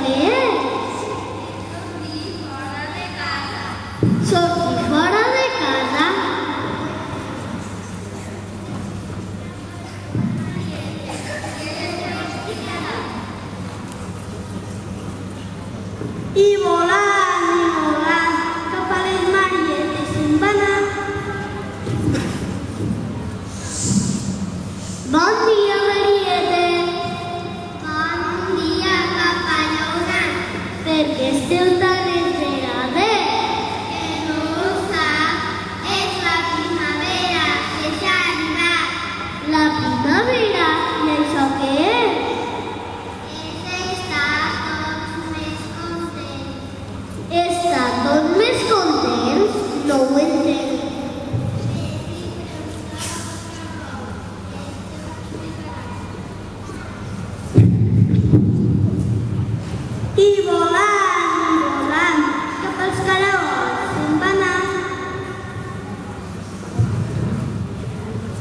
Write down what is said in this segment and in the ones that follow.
què és? Sortir fora de casa. I volant, cap a les marietes se'n va anar. Bon dia, Marieta. Bon dia, papallona. Per què esteu tan enterades? Que no ho sap, és la primavera que ja ha arribat. La primavera, i això què és? És estar tots més contents. Estar tots més contents? No ho entenc. I volant, cap als caragols se'n va anar.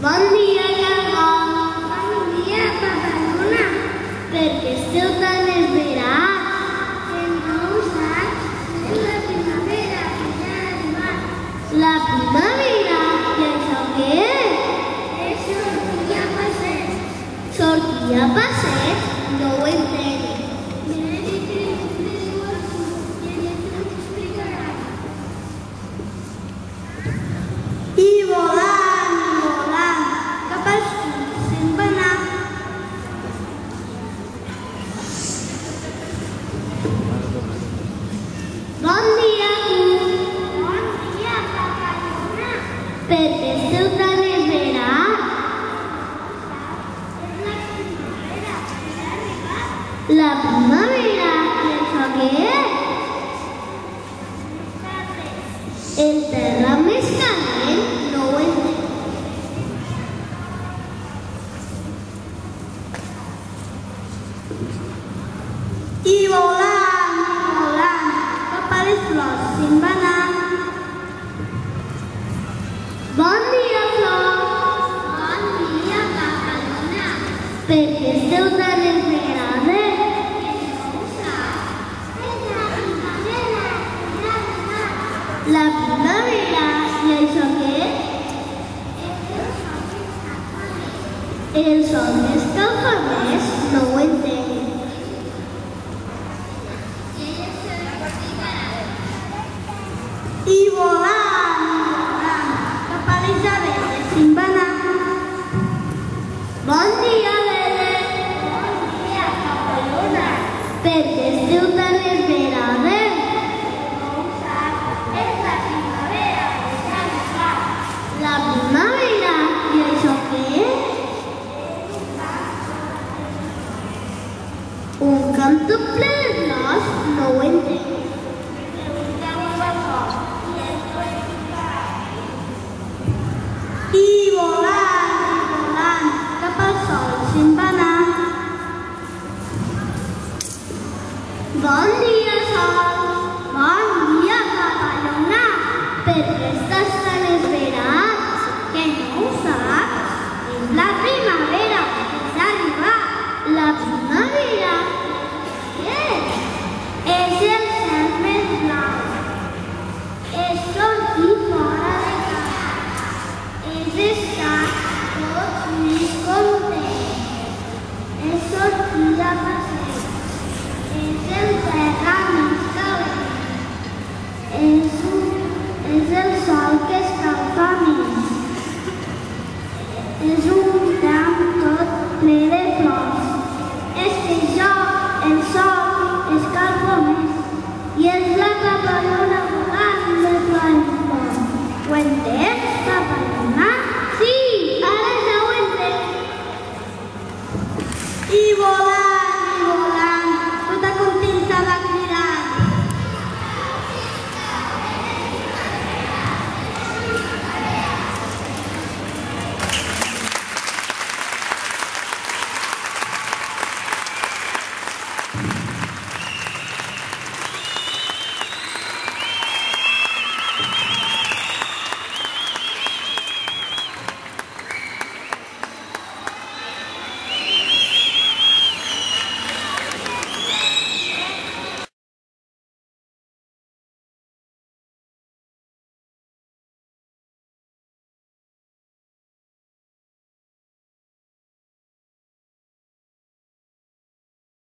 Bon dia, caragol. Bon dia, papallona. Per què esteu tan esverats? Que no ho saps, és la primavera que ja ha arribat. La primavera, i això què és? És sortir a passeig. Sortir a passeig? No ho entenc. I volant, cap als fills se'n va anar. Bon dia, tu. Bon dia, papallona. Per què esteu tan esverats? És la primavera que ja ha arribat. La primavera, i això què és? El terra més calent? No ho entenc. I volant, cap a les flors se'n va anar. Bon dia, flors. Bon dia, papallona. Per què esteu tan esverades? Que no ho sap, és la primavera que ja ha arribat. La primavera, i això què és? El sol escalfa més? No ho entenc. I volant, cap a les abelles se'n va anar. Bon dia, abelles. Bon dia, papallona. Per què esteu tan esverades? No ho sap, és la primavera que ja ha arribat. La primavera, i això què és? Un camp tot ple de flors? No ho entenc. I volant, cap al sol se'n va anar. Bon dia, sol. Bon dia, papallona. Per què estàs tan esverat? Que no ho saps, és la primavera que ja ha arribat. La primavera? Què és? És el cel més blau. És sortir fora de casa. És estar tots més contents. És sortir a passeig. És el terra més calent. És el sol que escalfa més. És un camp tot ple de flors. És que jo, el sol, escalfo més. I és la papallona volant de plantó. Ho entens, papallona? Sí, ara ja ho entenc. I volant, tota contenta va cridar.